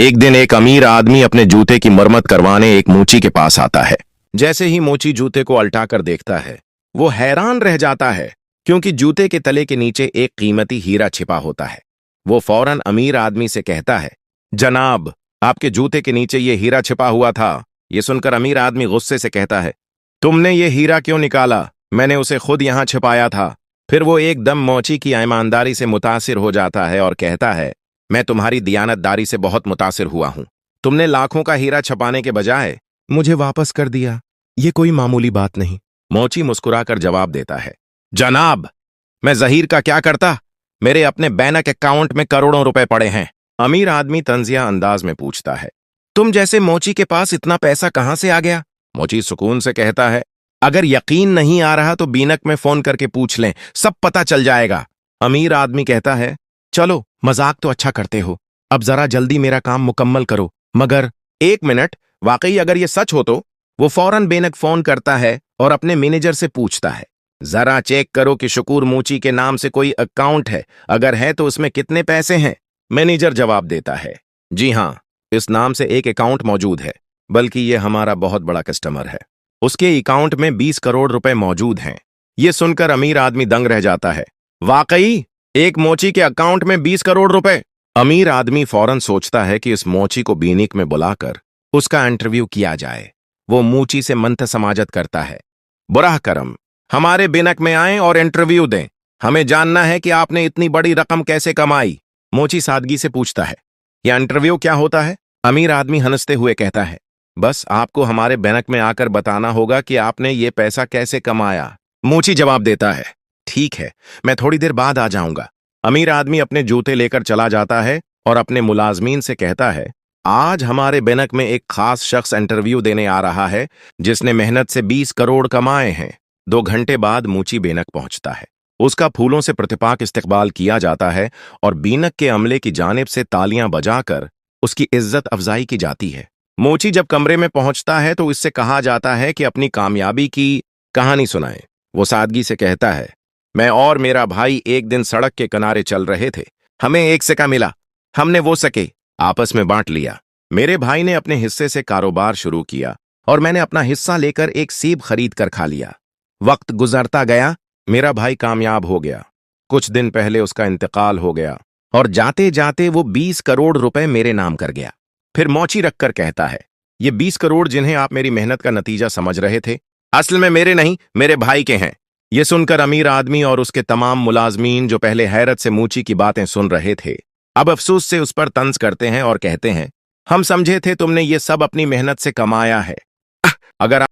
एक दिन एक अमीर आदमी अपने जूते की मरम्मत करवाने एक मोची के पास आता है। जैसे ही मोची जूते को अल्टाकर देखता है, वो हैरान रह जाता है, क्योंकि जूते के तले के नीचे एक कीमती हीरा छिपा होता है। वो फौरन अमीर आदमी से कहता है, जनाब, आपके जूते के नीचे ये हीरा छिपा हुआ था। ये सुनकर अमीर आदमी गुस्से से कहता है, तुमने ये हीरा क्यों निकाला? मैंने उसे खुद यहां छिपाया था। फिर वो एकदम मोची की ईमानदारी से मुतासिर हो जाता है और कहता है, मैं तुम्हारी दियानतदारी से बहुत मुतासिर हुआ हूं। तुमने लाखों का हीरा छपाने के बजाय मुझे वापस कर दिया। ये कोई मामूली बात नहीं। मोची मुस्कुराकर जवाब देता है, जनाब, मैं जहीर का क्या करता? मेरे अपने बैंक अकाउंट में करोड़ों रुपए पड़े हैं। अमीर आदमी तंजिया अंदाज में पूछता है, तुम जैसे मोची के पास इतना पैसा कहां से आ गया? मोची सुकून से कहता है, अगर यकीन नहीं आ रहा तो बीनक में फोन करके पूछ लें, सब पता चल जाएगा। अमीर आदमी कहता है, चलो मजाक तो अच्छा करते हो, अब जरा जल्दी मेरा काम मुकम्मल करो। मगर एक मिनट, वाकई अगर ये सच हो तो? वो फौरन बेनक फोन करता है और अपने मैनेजर से पूछता है, जरा चेक करो कि शकूर मोची के नाम से कोई अकाउंट है, अगर है तो उसमें कितने पैसे हैं? मैनेजर जवाब देता है, जी हां, इस नाम से एक अकाउंट मौजूद है, बल्कि ये हमारा बहुत बड़ा कस्टमर है। उसके अकाउंट में 20 करोड़ रुपए मौजूद हैं। ये सुनकर अमीर आदमी दंग रह जाता है, वाकई एक मोची के अकाउंट में 20 करोड़ रुपए? अमीर आदमी फौरन सोचता है कि इस मोची को बीनिक में बुलाकर उसका इंटरव्यू किया जाए। वो मोची से मंत समाजत करता है, बुराह करम, हमारे बिनक में आएं और इंटरव्यू दें। हमें जानना है कि आपने इतनी बड़ी रकम कैसे कमाई। मोची सादगी से पूछता है, यह इंटरव्यू क्या होता है? अमीर आदमी हंसते हुए कहता है, बस आपको हमारे बैंक में आकर बताना होगा कि आपने ये पैसा कैसे कमाया। मोची जवाब देता है, ठीक है, मैं थोड़ी देर बाद आ जाऊंगा। अमीर आदमी अपने जूते लेकर चला जाता है और अपने मुलाजमीन से कहता है, आज हमारे बैंक में एक खास शख्स इंटरव्यू देने आ रहा है, जिसने मेहनत से 20 करोड़ कमाए हैं। 2 घंटे बाद मोची बेनक पहुंचता है। उसका फूलों से प्रतिपाक इस्तकबाल किया जाता है और बीनक के अमले की जानिब से तालियां बजाकर उसकी इज्जत अफजाई की जाती है। मोची जब कमरे में पहुंचता है तो इससे कहा जाता है कि अपनी कामयाबी की कहानी सुनाए। वो सादगी से कहता है, मैं और मेरा भाई एक दिन सड़क के किनारे चल रहे थे। हमें एक सिक्का मिला। हमने वो सिक्के आपस में बांट लिया। मेरे भाई ने अपने हिस्से से कारोबार शुरू किया और मैंने अपना हिस्सा लेकर एक सेब खरीद कर खा लिया। वक्त गुजरता गया, मेरा भाई कामयाब हो गया। कुछ दिन पहले उसका इंतकाल हो गया और जाते जाते वो 20 करोड़ रुपए मेरे नाम कर गया। फिर मोची रखकर कहता है, ये 20 करोड़ जिन्हें आप मेरी मेहनत का नतीजा समझ रहे थे, असल में मेरे नहीं, मेरे भाई के हैं। ये सुनकर अमीर आदमी और उसके तमाम मुलाजमीन, जो पहले हैरत से मोची की बातें सुन रहे थे, अब अफसोस से उस पर तंज करते हैं और कहते हैं, हम समझे थे तुमने ये सब अपनी मेहनत से कमाया है। अगर